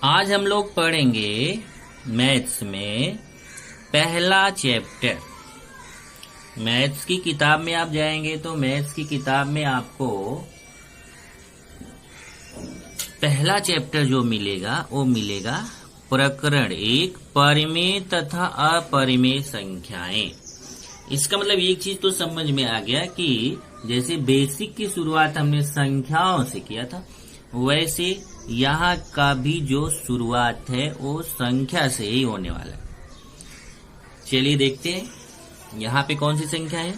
आज हम लोग पढ़ेंगे मैथ्स में पहला चैप्टर। मैथ्स की किताब में आप जाएंगे तो मैथ्स की किताब में आपको पहला चैप्टर जो मिलेगा वो मिलेगा प्रकरण 1 परिमेय तथा अपरिमेय संख्याएं। इसका मतलब एक चीज तो समझ में आ गया कि जैसे बेसिक की शुरुआत हमने संख्याओं से किया था, वैसे यहाँ का भी जो शुरुआत है वो संख्या से ही होने वाला है। चलिए देखते हैं यहाँ पे कौन सी संख्या है।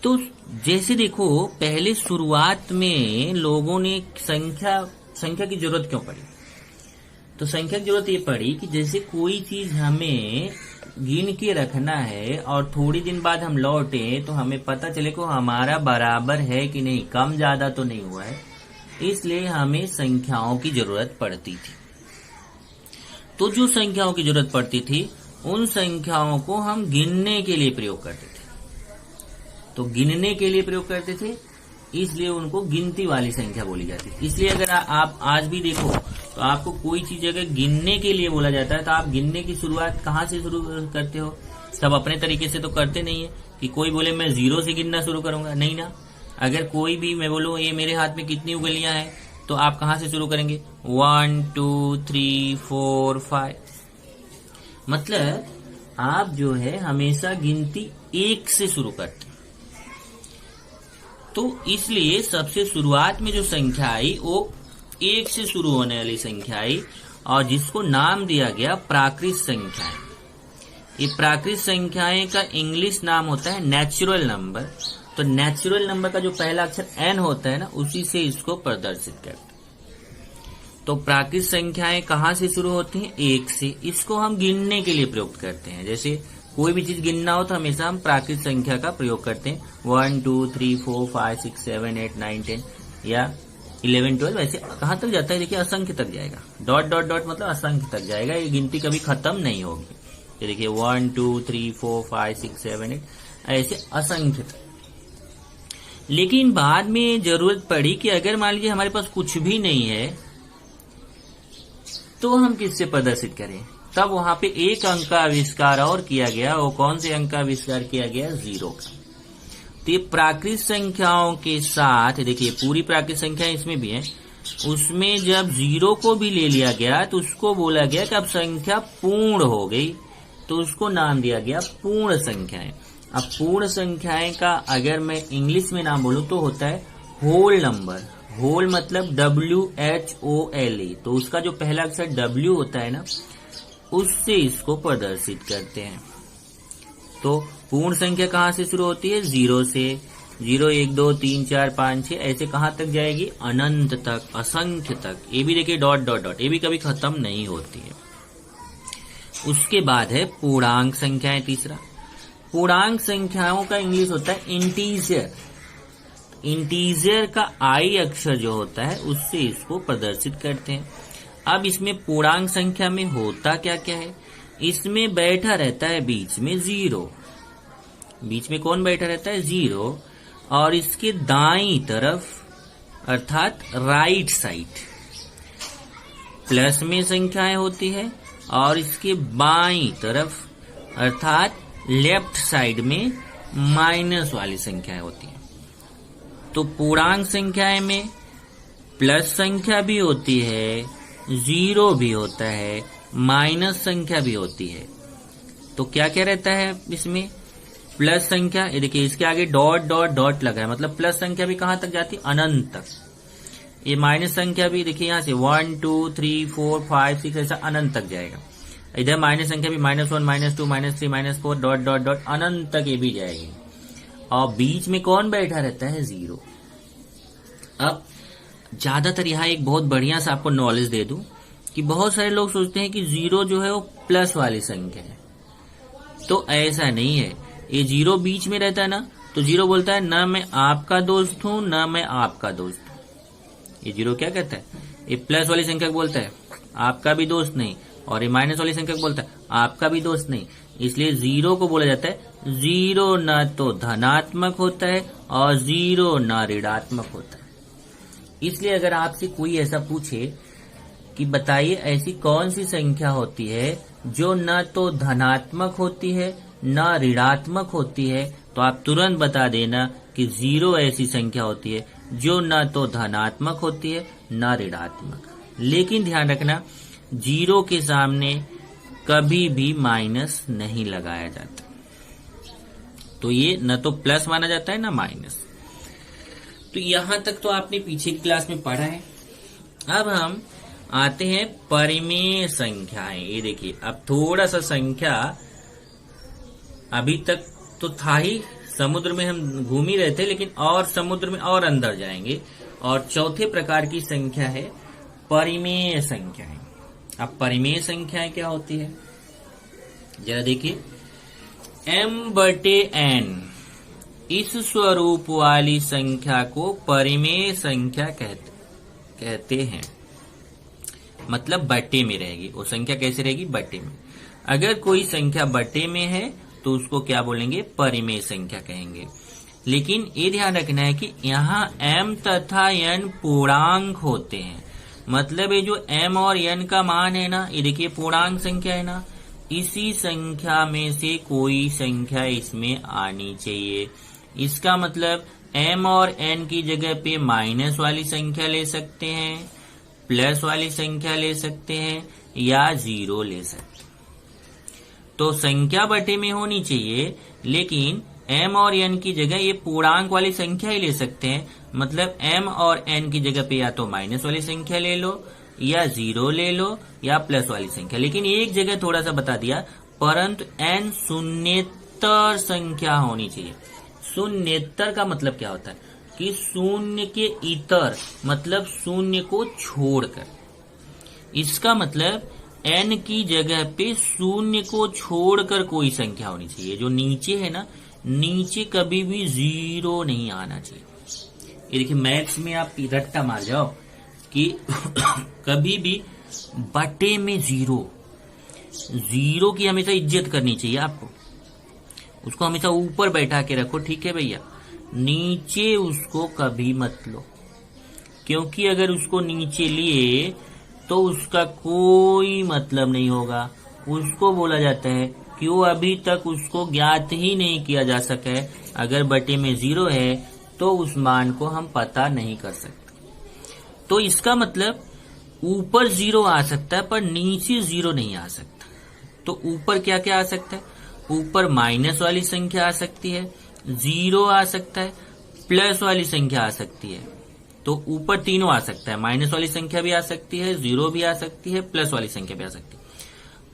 तो जैसे देखो, पहले शुरुआत में लोगों ने संख्या की जरूरत क्यों पड़ी? तो संख्या की जरूरत ये पड़ी कि जैसे कोई चीज हमें गिन के रखना है और थोड़ी दिन बाद हम लौटे तो हमें पता चले को हमारा बराबर है कि नहीं, कम ज्यादा तो नहीं हुआ है, इसलिए हमें संख्याओं की जरूरत पड़ती थी। तो जो संख्याओं की जरूरत पड़ती थी उन संख्याओं को हम गिनने के लिए प्रयोग करते थे। तो गिनने के लिए प्रयोग करते थे, इसलिए उनको गिनती वाली संख्या बोली जाती है। इसलिए अगर आप आज भी देखो तो आपको कोई चीज अगर गिनने के लिए बोला जाता है तो आप गिनने की शुरुआत कहाँ से शुरू करते हो? सब अपने तरीके से तो करते नहीं है कि कोई बोले मैं 0 से गिनना शुरू करूंगा, नहीं ना। अगर कोई भी मैं बोलूं ये मेरे हाथ में कितनी उंगलियां हैं, तो आप कहाँ से शुरू करेंगे? 1 2 3 4 5। मतलब आप जो है हमेशा गिनती 1 से शुरू करते हैं। तो इसलिए सबसे शुरुआत में जो संख्या आई वो 1 से शुरू होने वाली संख्या आई, और जिसको नाम दिया गया प्राकृत संख्याएं। ये प्राकृत संख्याएं का इंग्लिश नाम होता है नेचुरल नंबर। तो नेचुरल नंबर का जो पहला अक्षर n होता है ना, उसी से इसको प्रदर्शित करते हैं। तो प्राकृत संख्याएं कहाँ से शुरू होती हैं? 1 से। इसको हम गिनने के लिए प्रयोग करते हैं। जैसे कोई भी चीज गिनना हो तो हमेशा हम प्राकृत संख्या का प्रयोग करते हैं। 1 2 3 4 5 6 7 8 9 10 या 11 12, वैसे कहाँ तक जाता है? देखिए असंख्य तक जाएगा। डॉट डॉट डॉट मतलब असंख्य तक जाएगा, ये गिनती कभी खत्म नहीं होगी। ये देखिए 1 2 3 4 5 6 7 8 ऐसे असंख्य तक। लेकिन बाद में जरूरत पड़ी कि अगर मान लीजिए हमारे पास कुछ भी नहीं है तो हम किससे प्रदर्शित करें? तब वहां पे एक अंक का आविष्कार और किया गया। वो कौन से अंक का आविष्कार किया गया? 0 का। तो ये प्राकृत संख्याओं के साथ देखिए पूरी प्राकृत संख्या इसमें भी है, उसमें जब 0 को भी ले लिया गया तो उसको बोला गया कि अब संख्या पूर्ण हो गई, तो उसको नाम दिया गया पूर्ण संख्याएं। अब पूर्ण संख्याएं का अगर मैं इंग्लिश में नाम बोलूं तो होता है होल नंबर। होल मतलब WHOLE। तो उसका जो पहला अक्षर W होता है ना, उससे इसको प्रदर्शित करते हैं। तो पूर्ण संख्या कहाँ से शुरू होती है? 0 से। 0 1 2 3 4 5 6 ऐसे कहाँ तक जाएगी? अनंत तक, असंख्य तक। ये भी देखिए डॉट डॉट डॉट, ये भी कभी खत्म नहीं होती है। उसके बाद है पूर्णांक संख्याएं, तीसरा। पूर्णांक संख्याओं का इंग्लिश होता है इंटीजर। इंटीजर का I अक्षर जो होता है उससे इसको प्रदर्शित करते हैं। अब इसमें पूर्णांक संख्या में होता क्या क्या है? इसमें बैठा रहता है बीच में 0। बीच में कौन बैठा रहता है? 0। और इसके दाईं तरफ अर्थात राइट साइड प्लस में संख्याएं होती है, और इसके बाईं तरफ अर्थात लेफ्ट साइड में माइनस वाली संख्याएं होती है। तो पूर्णांक संख्याएं में प्लस संख्या भी होती है, 0 भी होता है, माइनस संख्या भी होती है। तो क्या क्या रहता है इसमें? प्लस संख्या, ये देखिए इसके आगे डॉट डॉट डॉट लगा है, मतलब प्लस संख्या भी कहाँ तक जाती है? अनंत तक। ये माइनस संख्या भी देखिए यहाँ से 1 2 3 4 5 6 ऐसा अनंत तक जाएगा। इधर माइनस संख्या भी -1 -2 -3 -4 डॉट डॉट डॉट अनंत तक ये भी जाएगी। और बीच में कौन बैठा रहता है? 0। अब ज्यादातर यहाँ एक बहुत बढ़िया सा आपको नॉलेज दे दूं कि बहुत सारे लोग सोचते हैं कि 0 जो है वो प्लस वाली संख्या है। तो ऐसा नहीं है। ये 0 बीच में रहता है ना, तो 0 बोलता है ना मैं आपका दोस्त हूं ना मैं आपका दोस्त हूं। ये 0 क्या कहता है? ये प्लस वाली संख्या को बोलता है आपका भी दोस्त नहीं, और ये माइनस वाली संख्या को बोलता है आपका भी दोस्त नहीं। इसलिए 0 को बोला जाता है 0 न तो धनात्मक होता है और 0 न ऋणात्मक होता है। इसलिए अगर आपसे कोई ऐसा पूछे कि बताइए ऐसी कौन सी संख्या होती है जो न तो धनात्मक होती है न ऋणात्मक होती है। तो आप तुरंत बता देना कि 0 ऐसी संख्या होती है जो न तो धनात्मक होती है न ऋणात्मक। लेकिन ध्यान रखना 0 के सामने कभी भी माइनस नहीं लगाया जाता। तो ये न तो प्लस माना जाता है न माइनस। तो यहां तक तो आपने पीछे की क्लास में पढ़ा है। अब हम आते हैं परिमेय संख्याएं। ये देखिए अब थोड़ा सा संख्या, अभी तक तो था ही, समुद्र में हम घूम ही रहे थे, लेकिन और समुद्र में और अंदर जाएंगे। और चौथे प्रकार की संख्या है परिमेय संख्याएं। अब परिमेय संख्याएं क्या होती है जरा देखिए। m/n इस स्वरूप वाली संख्या को परिमेय संख्या कहते हैं। मतलब बटे में रहेगी वो संख्या। कैसे रहेगी? बटे में। अगर कोई संख्या बटे में है तो उसको क्या बोलेंगे? परिमेय संख्या कहेंगे। लेकिन ये ध्यान रखना है कि यहाँ m तथा n पूर्णांक होते हैं। मतलब ये जो m और n का मान है ना, ये देखिए पूर्णांक संख्या है ना, इसी संख्या में से कोई संख्या इसमें आनी चाहिए। इसका मतलब m और n की जगह पे माइनस वाली संख्या ले सकते हैं, प्लस वाली संख्या ले सकते हैं या 0 ले सकते हैं। तो संख्या बटे में होनी चाहिए, लेकिन m और n की जगह ये पूर्णांक वाली संख्या ही ले सकते हैं। मतलब m और n की जगह पे या तो माइनस वाली संख्या ले लो या 0 ले लो या प्लस वाली संख्या। लेकिन एक जगह थोड़ा सा बता दिया, परंतु n शून्येतर संख्या होनी चाहिए। शून्येतर का मतलब क्या होता है कि शून्य के इतर, मतलब शून्य को छोड़कर। इसका मतलब n की जगह पे शून्य को छोड़कर कोई संख्या होनी चाहिए। जो नीचे है ना, नीचे कभी भी 0 नहीं आना चाहिए। ये देखिए मैथ्स में आप रट्टा मार जाओ कि कभी भी बटे में 0 की हमेशा इज्जत करनी चाहिए आपको। उसको हमेशा ऊपर बैठा के रखो, ठीक है भैया। नीचे उसको कभी मत लो, क्योंकि अगर उसको नीचे लिए तो उसका कोई मतलब नहीं होगा। उसको बोला जाता है कि वो अभी तक उसको ज्ञात ही नहीं किया जा सका है। अगर बटे में 0 है तो उस मान को हम पता नहीं कर सकते। तो इसका मतलब ऊपर 0 आ सकता है पर नीचे 0 नहीं आ सकता। तो ऊपर क्या क्या आ सकता है? ऊपर माइनस वाली संख्या आ सकती है, 0 आ सकता है, प्लस वाली संख्या आ सकती है। तो ऊपर तीनों आ सकता है, माइनस वाली संख्या भी आ सकती है, 0 भी आ सकती है, प्लस वाली संख्या भी आ सकती है।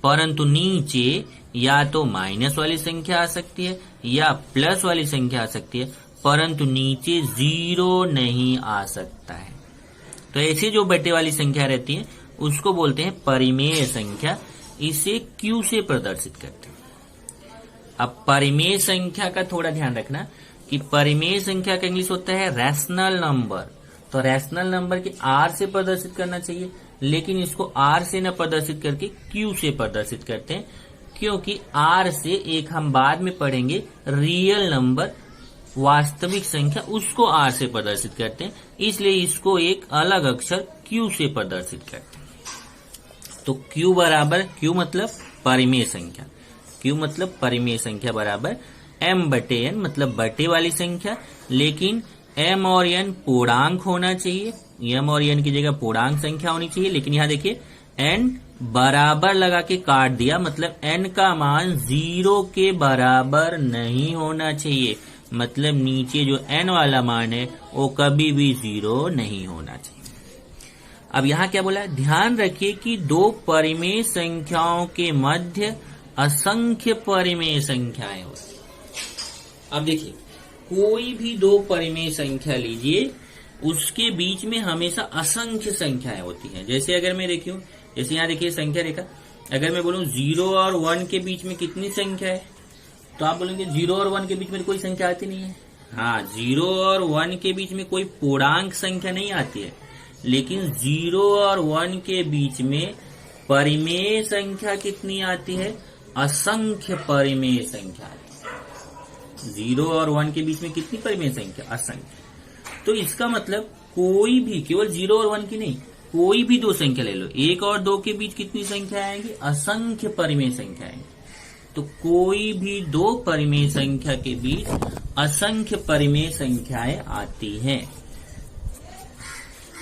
परंतु नीचे या तो माइनस वाली संख्या आ सकती है या प्लस वाली संख्या आ सकती है, परंतु नीचे 0 नहीं आ सकता है। तो ऐसे जो बटे वाली संख्या रहती है उसको बोलते हैं परिमेय संख्या। इसे Q से प्रदर्शित करते हैं। अब परिमेय संख्या का थोड़ा ध्यान रखना कि परिमेय संख्या का इंग्लिश होता है रैशनल नंबर। तो रैशनल नंबर के R से प्रदर्शित करना चाहिए, लेकिन इसको R से न प्रदर्शित करके Q से प्रदर्शित करते हैं, क्योंकि R से एक हम बाद में पढ़ेंगे रियल नंबर, वास्तविक संख्या, उसको R से प्रदर्शित करते हैं। इसलिए इसको एक अलग अक्षर Q से प्रदर्शित करते हैं। तो Q मतलब परिमेय संख्या, Q मतलब परिमेय संख्या बराबर m/n मतलब बटे वाली संख्या। लेकिन m और n पूर्णांक होना चाहिए, m और n की जगह पूर्णांक संख्या होनी चाहिए। लेकिन यहाँ देखिए n बराबर लगा के काट दिया, मतलब n का मान 0 के बराबर नहीं होना चाहिए। मतलब नीचे जो n वाला मान है वो कभी भी 0 नहीं होना चाहिए। अब यहाँ क्या बोला है? ध्यान रखिए कि दो परिमेय संख्याओं के मध्य असंख्य परिमेय संख्याएं होती हैं। अब देखिए कोई भी दो परिमेय संख्या लीजिए, उसके बीच में हमेशा असंख्य संख्याएं होती हैं। जैसे अगर मैं देखूं, जैसे यहाँ देखिए संख्या रेखा, अगर मैं बोलूं 0 और 1 के बीच में कितनी संख्या है, तो आप बोलेंगे 0 और 1 के बीच में कोई संख्या आती नहीं है। हाँ, 0 और 1 के बीच में कोई पूर्णांक संख्या नहीं आती है, लेकिन 0 और 1 के बीच में परिमेय संख्या कितनी आती है? असंख्य परिमेय संख्या। 0 और 1 के बीच में कितनी परिमेय संख्या? असंख्य। तो इसका मतलब कोई भी, केवल 0 और 1 की नहीं, कोई भी दो संख्या ले लो, 1 और 2 के बीच कितनी संख्या आएंगी? असंख्य परिमेय संख्या आएंगी। तो कोई भी दो परिमेय संख्या के बीच असंख्य परिमेय संख्याएं आती हैं।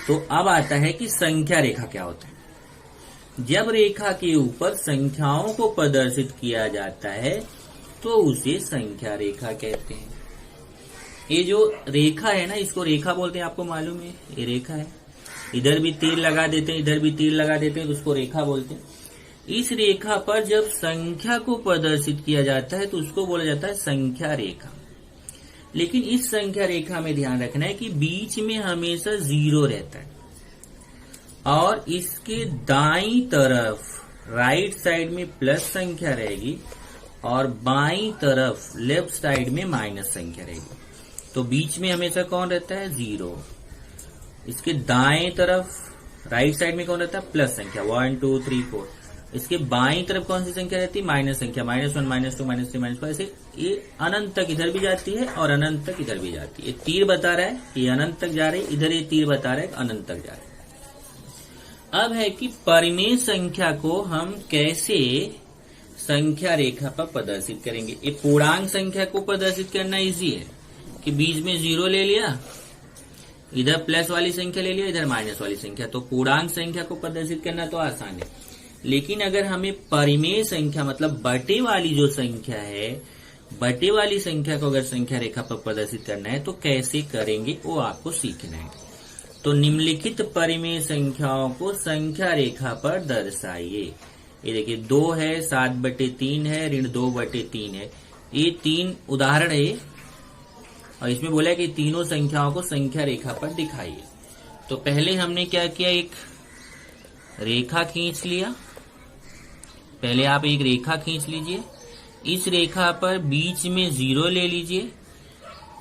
तो अब आता है कि संख्या रेखा क्या होता है। जब रेखा के ऊपर संख्याओं को प्रदर्शित किया जाता है तो उसे संख्या रेखा कहते हैं। ये जो रेखा है ना, इसको रेखा बोलते हैं, आपको मालूम है, ये रेखा है। इधर भी तीर लगा देते हैं, इधर भी तीर लगा देते हैं, तो उसको रेखा बोलते हैं। इस रेखा पर जब संख्या को प्रदर्शित किया जाता है तो उसको बोला जाता है संख्या रेखा। लेकिन इस संख्या रेखा में ध्यान रखना है कि बीच में हमेशा 0 रहता है और इसके दाईं तरफ राइट साइड में प्लस संख्या रहेगी और बाईं तरफ लेफ्ट साइड में माइनस संख्या रहेगी। तो बीच में हमेशा कौन रहता है? 0। इसके दाएं तरफ राइट साइड में कौन रहता है? प्लस संख्या 1 2 3 4। इसके बाईं तरफ कौन सी संख्या रहती है? माइनस संख्या -1 -2 -3 -4। ऐसे ये अनंत तक इधर भी जाती है और अनंत तक इधर भी जाती है। ये तीर बता रहा है कि अनंत तक जा रही है, इधर ये तीर बता रहा है कि अनंत तक जा रही है। अब है कि परिमेय संख्या को हम कैसे संख्या रेखा पर प्रदर्शित करेंगे। ये पूर्णांक संख्या को प्रदर्शित करना इजी है कि बीच में 0 ले लिया, इधर प्लस वाली संख्या ले लिया, इधर माइनस वाली संख्या। तो पूर्णांक संख्या को प्रदर्शित करना तो आसान है। लेकिन अगर हमें परिमेय संख्या मतलब बटे वाली जो संख्या है, बटे वाली संख्या को अगर संख्या रेखा पर प्रदर्शित करना है तो कैसे करेंगे वो आपको सीखना है। तो निम्नलिखित परिमेय संख्याओं को संख्या रेखा पर दर्शाइए। ये देखिए 2 है, 7/3 है, ऋण 2/3 है। ये 3 उदाहरण है और इसमें बोला है कि तीनों संख्याओं को संख्या रेखा पर दिखाइए। तो पहले हमने क्या किया, एक रेखा खींच लिया। पहले आप एक रेखा खींच लीजिए, इस रेखा पर बीच में 0 ले लीजिए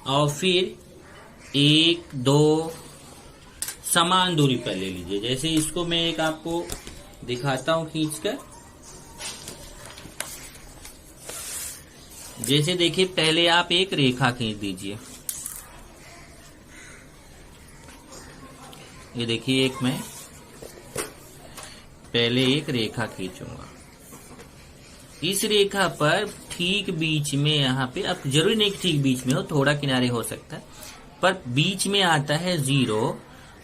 और फिर 1 2 समान दूरी पर ले लीजिए। जैसे इसको मैं एक आपको दिखाता हूं खींचकर। जैसे देखिए पहले आप एक रेखा खींच दीजिए। ये देखिए एक मैं पहले एक रेखा खींचूंगा। इस रेखा पर ठीक बीच में यहाँ पे, अब जरूरी नहीं कि ठीक बीच में हो, थोड़ा किनारे हो सकता है, पर बीच में आता है 0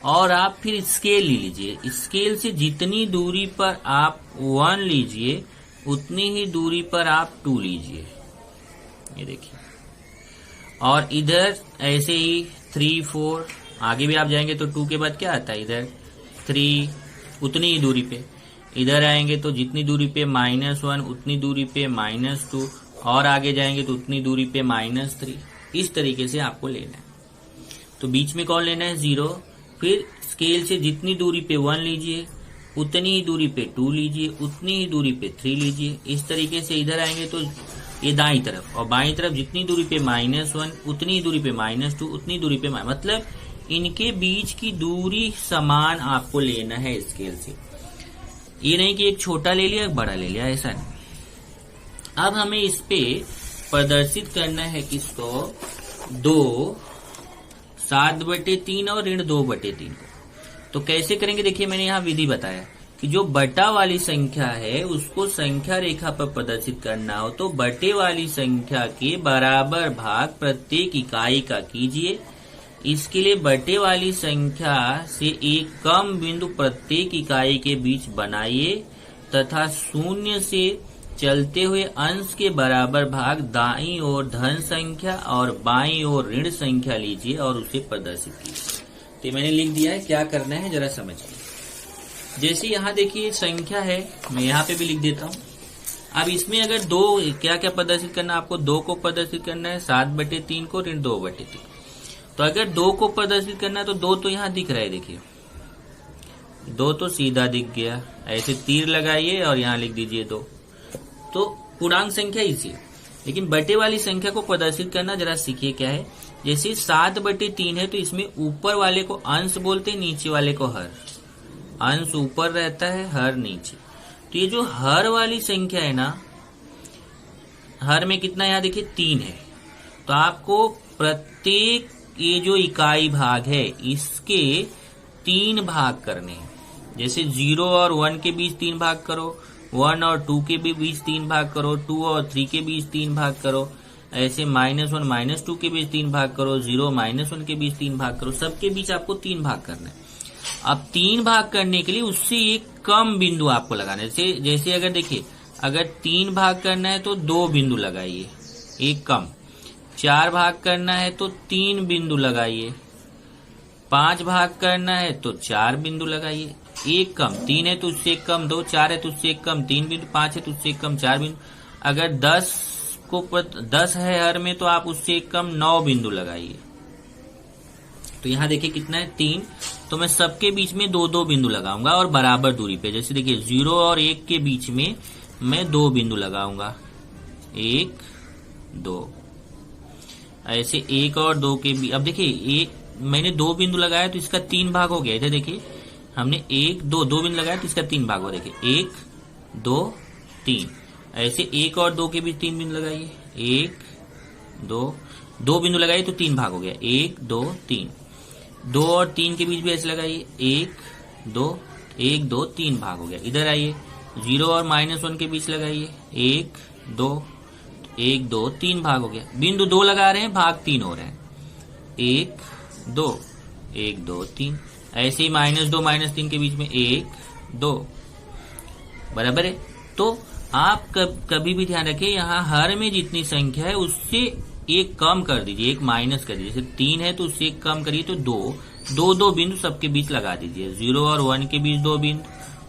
और आप फिर स्केल ले लीजिए। स्केल से जितनी दूरी पर आप 1 लीजिए उतनी ही दूरी पर आप 2 लीजिए। ये देखिए, और इधर ऐसे ही 3 4 आगे भी आप जाएंगे तो 2 के बाद क्या आता है? इधर 3 उतनी ही दूरी पे। इधर आएंगे तो जितनी दूरी पे -1 उतनी दूरी पे -2 और आगे जाएंगे तो उतनी दूरी पे -3। इस तरीके से आपको लेना है। तो बीच में कौन लेना है? 0। फिर स्केल से जितनी दूरी पे 1 लीजिए उतनी ही दूरी पे 2 लीजिए, उतनी ही दूरी पे 3 लीजिए। इस तरीके से इधर आएंगे तो ये दाईं तरफ, और बाईं तरफ जितनी दूरी पे -1 उतनी ही दूरी पे -2 उतनी दूरी पे मतलब इनके बीच की दूरी समान आपको लेना है स्केल से। ये नहीं कि एक छोटा ले लिया एक बड़ा ले लिया, ऐसा नहीं। अब हमें इस पे प्रदर्शित करना है किसको? 2 7/3 और ऋण 2/3 को। तो कैसे करेंगे? देखिए मैंने यहाँ विधि बताया कि जो बटा वाली संख्या है उसको संख्या रेखा पर प्रदर्शित करना हो तो बटे वाली संख्या के बराबर भाग प्रत्येक इकाई का कीजिए। इसके लिए बटे वाली संख्या से एक कम बिंदु प्रत्येक इकाई के बीच बनाइए तथा 0 से चलते हुए अंश के बराबर भाग दाईं ओर धन संख्या और बाईं ओर ऋण संख्या लीजिए और उसे प्रदर्शित कीजिए। तो मैंने लिख दिया है, क्या करना है जरा समझिए। जैसे यहाँ देखिए संख्या है, मैं यहाँ पे भी लिख देता हूँ। अब इसमें अगर 2 क्या क्या प्रदर्शित करना है आपको? 2 को प्रदर्शित करना है, 7/3 को, ऋण 2/3। तो अगर 2 को प्रदर्शित करना है तो 2 तो यहाँ दिख रहा है, देखिए 2 तो सीधा दिख गया। ऐसे तीर लगाइए और यहाँ लिख दीजिए 2। तो पूर्णांक संख्या इसी है। लेकिन बटे वाली संख्या को प्रदर्शित करना जरा सीखिए क्या है। जैसे 7/3 है तो इसमें ऊपर वाले को अंश बोलते हैं, नीचे वाले को हर। अंश ऊपर रहता है, हर नीचे। तो ये जो हर वाली संख्या है ना, हर में कितना यहाँ देखिए 3 है। तो आपको प्रत्येक ये जो इकाई भाग है इसके 3 भाग करने हैं। जैसे 0 और 1 के बीच 3 भाग करो, 1 और 2 के भी बीच 3 भाग करो, 2 और 3 के बीच 3 भाग करो, ऐसे -1 -2 के बीच 3 भाग करो, 0 -1 के बीच 3 भाग करो, सबके बीच आपको 3 भाग करना है। अब 3 भाग करने के लिए उससे एक कम बिंदु आपको लगाना है। जैसे अगर देखिए, अगर 3 भाग करना है तो 2 बिंदु लगाइए, एक कम। 4 भाग करना है तो 3 बिंदु लगाइए। 5 भाग करना है तो 4 बिंदु लगाइए, एक कम। 3 है तो उससे एक कम 2, 4 है तो उससे एक कम 3 बिंदु, 5 है तो उससे एक कम 4 बिंदु। अगर 10 है हर में तो आप उससे एक कम 9 बिंदु लगाइए। तो यहाँ देखिए कितना है 3, तो मैं सबके बीच में 2-2 बिंदु लगाऊंगा और बराबर दूरी पे। जैसे देखिए 0 और 1 के बीच में मैं 2 बिंदु लगाऊंगा, 1 2। ऐसे 1 और 2 के बीच, अब देखिए मैंने 2 बिंदु लगाया तो इसका 3 भाग हो गया। इधर देखिए हमने 1 2 बिंदु लगाया तो इसका 3 भाग हो। देखिए 1 2 3। ऐसे 1 और 2 के बीच 3 बिंदु लगाइए, 1 2 बिंदु लगाइए तो 3 भाग हो गया, 1 2 3। 2 और 3 के बीच भी ऐसे लगाइए, 1 2 3 भाग हो गया। इधर आइए 0 और -1 के बीच लगाइए, 1 2 3 भाग हो गया। बिंदु 2 लगा रहे हैं, भाग 3 हो रहे हैं, 1 2 3। ऐसे ही -2 -3 के बीच में 1 2 बराबर है। तो आप कभी भी ध्यान रखिए, यहाँ हर में जितनी संख्या है उससे एक कम कर दीजिए, एक माइनस कर दीजिए। जैसे 3 है तो उससे एक कम करिए तो 2 बिंदु सबके बीच लगा दीजिए। 0 और 1 के बीच 2 बिंदु,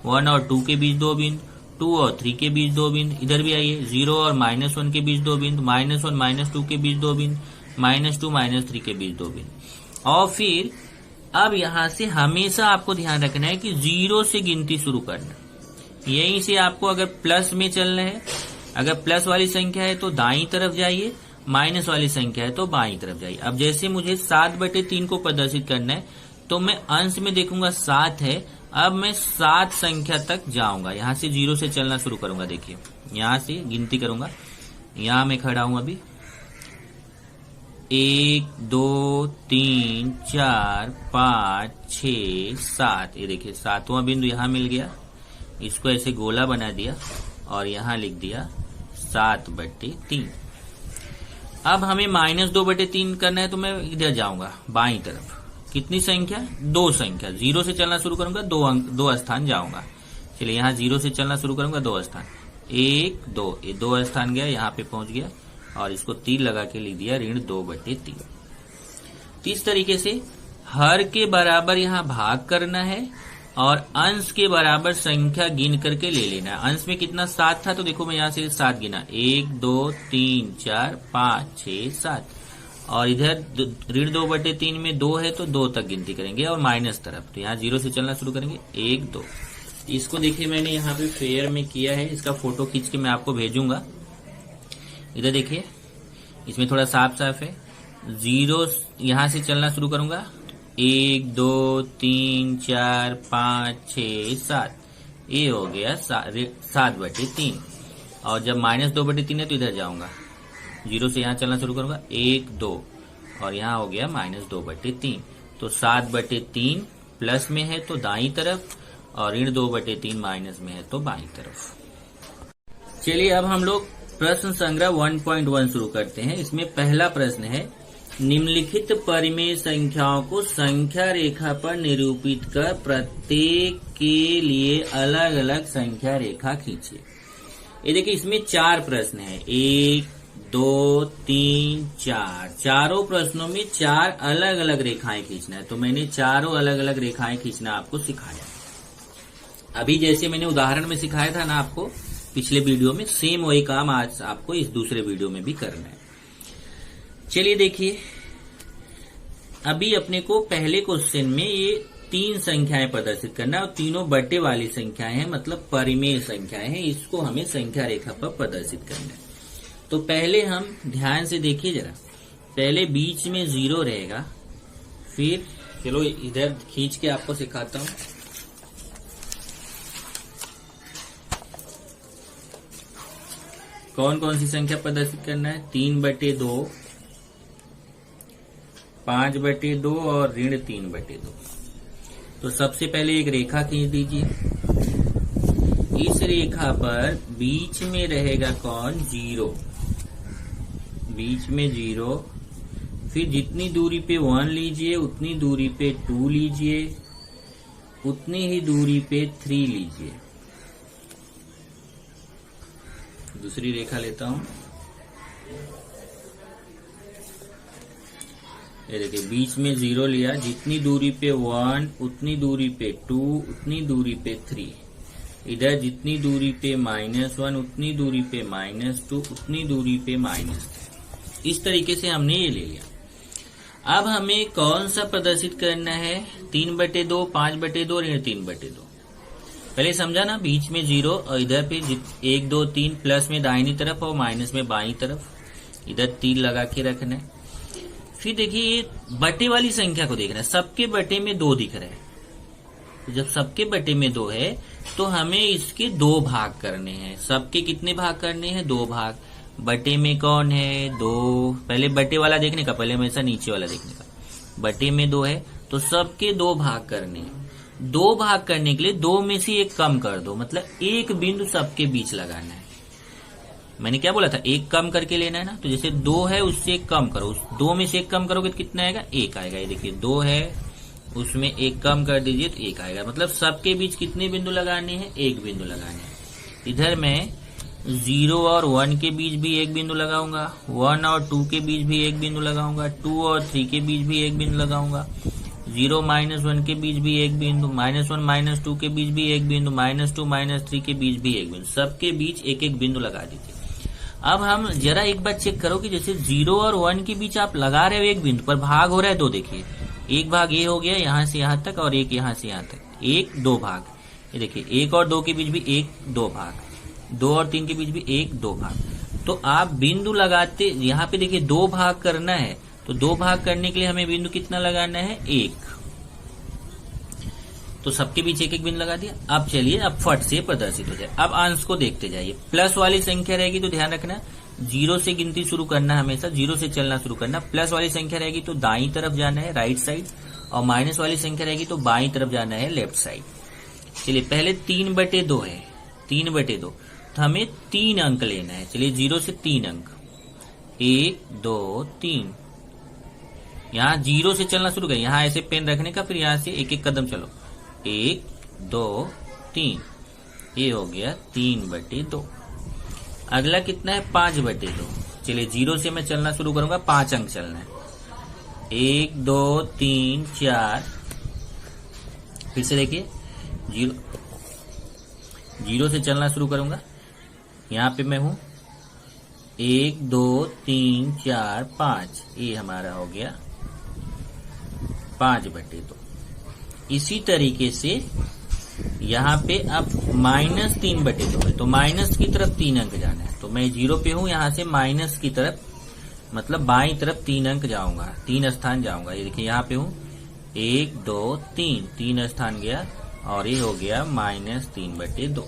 1 और 2 के बीच 2 बिंदु, 2 और 3 के बीच 2 बिंदु। इधर भी आइए 0 और -1 के बीच 2 बिंदु, -1 -2 के बीच 2 बिंदु, -2 -3 के बीच 2 बिंदु। और फिर अब यहाँ से हमेशा आपको ध्यान रखना है कि 0 से गिनती शुरू करना। यहीं से आपको अगर प्लस में चलना है, अगर प्लस वाली संख्या है तो दाईं तरफ जाइए, माइनस वाली संख्या है तो बाईं तरफ जाइए। अब जैसे मुझे 7/3 को प्रदर्शित करना है तो मैं अंश में देखूंगा 7 है, अब मैं 7 संख्या तक जाऊंगा। यहाँ से 0 से चलना शुरू करूंगा। देखिए यहाँ से गिनती करूंगा, यहाँ मैं खड़ा हूं अभी, 1 2 3 4 5 6 7। ये देखिए 7वां बिंदु यहाँ मिल गया, इसको ऐसे गोला बना दिया और यहाँ लिख दिया 7/3। अब हमें -2/3 करना है तो मैं इधर जाऊंगा बाईं तरफ। कितनी संख्या? 2 संख्या। 0 से चलना शुरू करूंगा, 2 स्थान जाऊंगा। चलिए यहाँ 0 से चलना शुरू करूंगा, 2 स्थान, 1 2, ये 2 स्थान गया, यहाँ पे पहुंच गया और इसको तीर लगा के लिख दिया -2/3। तो इस तरीके से हर के बराबर यहाँ भाग करना है और अंश के बराबर संख्या गिन करके ले लेना है। अंश में कितना 7 था तो देखो मैं यहाँ से 7 गिना, 1 2 3 4 5 6 7। और इधर -2/3 में 2 है तो 2 तक गिनती करेंगे और माइनस तरफ, तो यहाँ 0 से चलना शुरू करेंगे, 1 2। इसको देखिए मैंने यहाँ पे फेयर में किया है, इसका फोटो खींच के मैं आपको भेजूंगा। इधर देखिए इसमें थोड़ा साफ साफ है। 0 यहाँ से चलना शुरू करूंगा, 1 2 3 4 5 6 7, ये हो गया 7/3। और जब -2/3 है तो इधर जाऊंगा, 0 से यहाँ चलना शुरू करूंगा, 1 2 और यहाँ हो गया -2/3। तो 7/3 प्लस में है तो दाईं तरफ और -2/3 माइनस में है तो बाईं तरफ। चलिए अब हम लोग प्रश्न संग्रह 1.1 शुरू करते हैं। इसमें पहला प्रश्न है, निम्नलिखित परिमेय संख्याओं को संख्या रेखा पर निरूपित कर प्रत्येक के लिए अलग अलग संख्या रेखा खींचिए। ये देखिए इसमें 4 प्रश्न है, 1 2 3 4। चारों प्रश्नों में 4 अलग अलग रेखाएं खींचना है, तो मैंने चारों अलग अलग रेखाएं खींचना आपको सिखाया। अभी जैसे मैंने उदाहरण में सिखाया था ना आपको पिछले वीडियो में, सेम वही काम आज आपको इस दूसरे वीडियो में भी करना है। चलिए देखिए, अभी अपने को पहले क्वेश्चन में ये 3 संख्याएं प्रदर्शित करना है और तीनों बटे वाली संख्याएं हैं, मतलब परिमेय संख्याएं हैं। इसको हमें संख्या रेखा पर प्रदर्शित करना है। तो पहले हम ध्यान से देखिए जरा, पहले बीच में 0 रहेगा, फिर चलो इधर खींच के आपको सिखाता हूं। कौन कौन सी संख्या प्रदर्शित करना है? 3/2, 5/2 और -3/2। तो सबसे पहले एक रेखा खींच दीजिए। इस रेखा पर बीच में रहेगा कौन? 0। बीच में 0। फिर जितनी दूरी पे 1 लीजिए, उतनी दूरी पे 2 लीजिए, उतनी ही दूरी पे 3 लीजिए। दूसरी रेखा लेता हूं। ये देखिए, बीच में 0 लिया, जितनी दूरी पे 1, उतनी दूरी पे 2, उतनी दूरी पे 3। इधर जितनी दूरी पे -1, उतनी दूरी पे -2, उतनी दूरी पे -3। इस तरीके से हमने ये ले लिया। अब हमें कौन सा प्रदर्शित करना है? 3/2, 5/2, ऋण 3/2। पहले समझा ना, बीच में 0 और इधर पे 1 2 3 प्लस में दाहिनी तरफ और माइनस में बाईं तरफ, इधर 3 लगा के रखना है। फिर देखिए, ये बटे वाली संख्या को देखना है। सबके बटे में 2 दिख रहा है, तो जब सबके बटे में 2 है तो हमें इसके 2 भाग करने हैं। सबके कितने भाग करने हैं? 2 भाग। बटे में कौन है? 2। पहले बटे वाला देखने का, पहले हमेशा नीचे वाला देखने का। बटे में 2 है तो सबके 2 भाग करने हैं। 2 भाग करने के लिए 2 में से 1 कम कर दो, मतलब 1 बिंदु सबके बीच लगाना है। मैंने क्या बोला था? 1 कम करके लेना है ना। तो जैसे 2 है, उससे 1 कम करो। उस 2 में से 1 कम करोगे तो कितना आएगा? 1 आएगा। ये देखिए, 2 है, उसमें 1 कम कर दीजिए तो 1 आएगा। मतलब सबके बीच कितने बिंदु लगाने हैं? 1 बिंदु लगाने हैं। इधर मैं 0 और 1 के बीच भी 1 बिंदु लगाऊंगा, 1 और 2 के बीच भी 1 बिंदु लगाऊंगा, 2 और 3 के बीच भी 1 बिंदु लगाऊंगा, 0 -1 के बीच भी 1 बिंदु, -1 -2 के बीच भी 1 बिंदु, -2 -3 के बीच भी 1 बिंदु। सबके बीच 1 बिंदु लगा दीजिए। अब हम जरा एक बार चेक करो कि जैसे 0 और 1 के बीच आप लगा रहे हो 1 बिंदु पर, भाग हो रहा है 2। देखिए, एक भाग ये हो गया यहां से यहां तक, और एक यहां से यहां तक, 1 2 भाग। ये देखिए, 1 और 2 के बीच भी 1 2 भाग, 2 और 3 के बीच भी 1 2 भाग। तो आप बिंदु लगाते, यहाँ पे देखिए 2 भाग करना है, तो 2 भाग करने के लिए हमें बिंदु कितना लगाना है? 1। तो सबके बीच 1 बिंदु लगा दिया। अब चलिए, अब फट से प्रदर्शित हो जाए। अब अंश को देखते जाइए। प्लस वाली संख्या रहेगी तो ध्यान रखना, 0 से गिनती शुरू करना, हमेशा 0 से चलना शुरू करना। प्लस वाली संख्या रहेगी तो दाईं तरफ जाना है, राइट साइड, और माइनस वाली संख्या रहेगी तो बाईं तरफ जाना है, लेफ्ट साइड। चलिए, पहले 3/2 है, 3/2, तो हमें 3 अंक लेना है। चलिए, 0 से 3 अंक, 1 2 3। यहाँ 0 से चलना शुरू करें, यहाँ ऐसे पेन रखने का, फिर यहाँ से 1 कदम चलो, 1 2 3। ये हो गया 3/2। अगला कितना है? 5/2। चलिए, 0 से मैं चलना शुरू करूंगा, 5 अंक चलना है, 1 2 3 4। फिर से देखिए, 0 से चलना शुरू करूंगा, यहाँ पे मैं हूं, 1 2 3 4 5। ये हमारा हो गया 5/2। इसी तरीके से यहाँ पे अब -3/2 है, तो माइनस की तरफ 3 अंक जाना है। तो मैं 0 पे हूं, यहाँ से माइनस की तरफ, मतलब बाईं तरफ 3 अंक जाऊंगा, 3 स्थान जाऊंगा। ये देखिए, यहाँ पे हूं, 1 2 3 स्थान गया, और ये हो गया -3/2।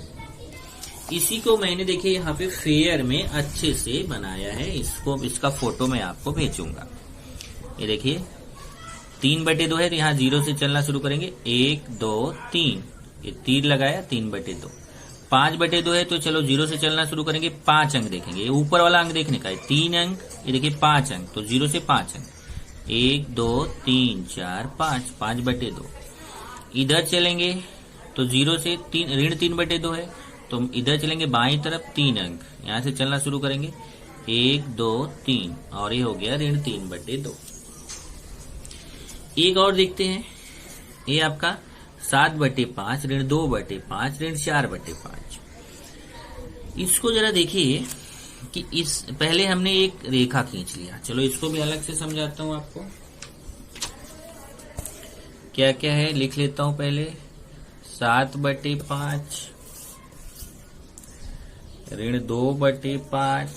इसी को मैंने देखिए यहाँ पे फेयर में अच्छे से बनाया है। इसका फोटो मैं आपको भेजूंगा। ये देखिए, 3/2 है, तो यहाँ 0 से चलना शुरू करेंगे, 1 2 3, ये तीर लगाया, 3/2। 5/2 है, तो चलो 0 से चलना शुरू करेंगे, 5 अंक देखेंगे। ये ऊपर वाला अंक देखने का है, 3 अंक, ये देखिए 5 अंक, तो 0 से 5 अंक, 1 2 3 4 5, 5/2। इधर चलेंगे तो 0 से 3, ऋण 3/2 है, तो इधर चलेंगे बाईं तरफ, 3 अंक, यहाँ से चलना शुरू करेंगे, 1 2 3, और ये हो गया ऋण 3/2। एक और देखते हैं, ये आपका 7/5, ऋण 2/5, ऋण 4/5। इसको जरा देखिए कि इस पहले हमने एक रेखा खींच लिया। चलो, इसको भी अलग से समझाता हूं आपको, क्या क्या है लिख लेता हूं। पहले 7/5, ऋण 2/5,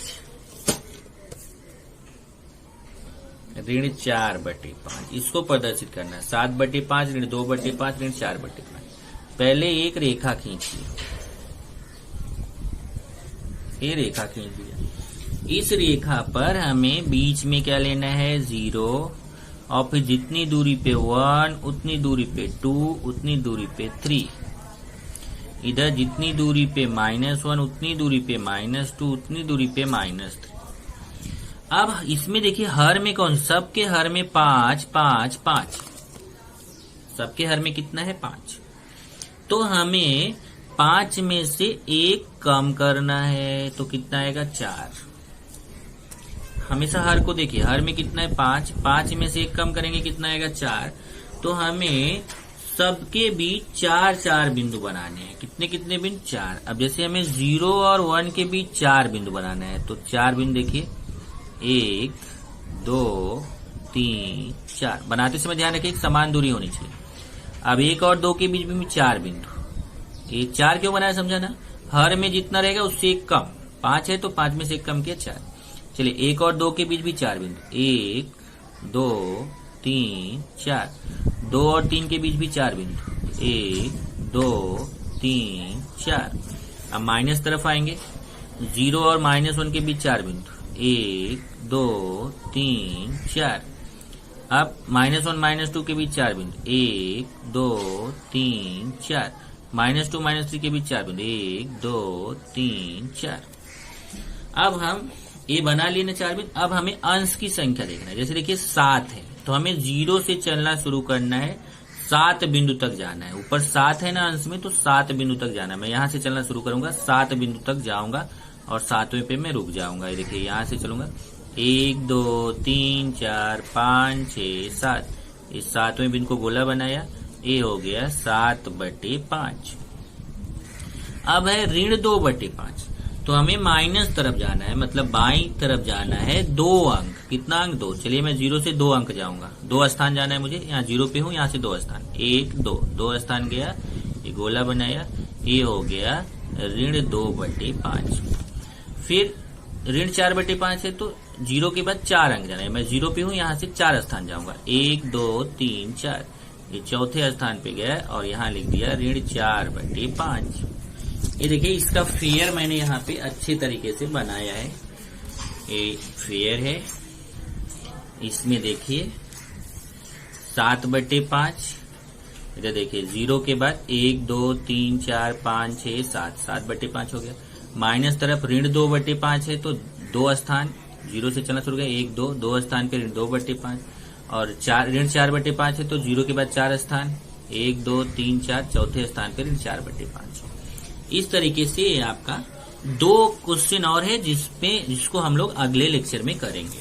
ऋण 4/5। इसको प्रदर्शित करना है, 7/5, ऋण 2/5, ऋण 4/5। पहले एक रेखा खींच ली, ये रेखा खींच लिया। इस रेखा पर हमें बीच में क्या लेना है? 0, और फिर जितनी दूरी पे 1 उतनी दूरी पे 2 उतनी दूरी पे 3, इधर जितनी दूरी पे -1 उतनी दूरी पे -2 उतनी दूरी पे -3। अब इसमें देखिए हर में कौन, सबके हर में 5 5 5, सबके हर में कितना है 5। तो हमें 5 में से 1 कम करना है, तो कितना आएगा 4। हमेशा हर को देखिए, हर में कितना है 5, 5 में से 1 कम करेंगे कितना आएगा 4। तो हमें सबके बीच 4 4 बिंदु बनाने हैं। कितने कितने बिंदु 4। अब जैसे हमें 0 और 1 के बीच 4 बिंदु बनाना है, तो 4 बिंदु देखिए 1 2 3 4। बनाते समय ध्यान रखिए समान दूरी होनी चाहिए। अब 1 और 2 के बीच में 4 बिंदु। ये 4 क्यों बनाया समझा ना, हर में जितना रहेगा उससे 1 कम। 5 है तो 5 में से 1 कम किया 4। चलिए 1 और 2 के बीच भी 4 बिंदु, 1 2 3 4। 2 और 3 के बीच भी 4 बिंदु, 1 2 3 4। अब माइनस तरफ आएंगे, 0 और -1 के बीच 4 बिंदु, 1 2 3 4। अब -1 -2 के बीच 4 बिंदु, 1 2 3 4। -2 -3 के बीच 4 बिंदु, 1 2 3 4। अब हम ये बना लिए ना 4 बिंदु। अब हमें अंश की संख्या देखना है। जैसे देखिए 7 है तो हमें 0 से चलना शुरू करना है, 7 बिंदु तक जाना है। ऊपर 7 है ना अंश में, तो 7 बिंदु तक जाना है। मैं यहाँ से चलना शुरू करूंगा, 7 बिंदु तक जाऊंगा और 7वें पे मैं रुक जाऊंगा। ये देखिए यहाँ से चलूंगा 1 2 3 4 5 6 7। इस 7वें बिंदु को गोला बनाया, ये हो गया 7/5। अब है ऋण 2/5, तो हमें माइनस तरफ जाना है, मतलब बाईं तरफ जाना है 2 अंक। कितना अंक 2। चलिए मैं 0 से 2 अंक जाऊंगा, 2 स्थान जाना है मुझे। यहाँ 0 पे हूँ, यहाँ से 2 स्थान, 1 2 2 स्थान गया, ये गोला बनाया, ये हो गया ऋण 2/5। फिर ऋण 4/5 है तो 0 के बाद 4 अंक जाना है। मैं 0 पे हूँ, यहाँ से 4 स्थान जाऊंगा, 1 2 3 4। ये चौथे स्थान पे गया और यहाँ लिख दिया ऋण 4/5। ये देखिए इसका फेयर मैंने यहाँ पे अच्छे तरीके से बनाया है। ये फेयर है, इसमें देखिए 7/5। इधर देखिए 0 के बाद 1 2 3 4 5 6 7, 7/5 हो गया। माइनस तरफ ऋण 2/5 है तो 2 स्थान, 0 से चलना शुरू गया, 1 2 2 स्थान पे ऋण 2/5। और ऋण 4/5 है तो 0 के बाद 4 स्थान, 1 2 3 4, चौथे स्थान पे ऋण 4/5। इस तरीके से आपका 2 क्वेश्चन और है जिसको हम लोग अगले लेक्चर में करेंगे।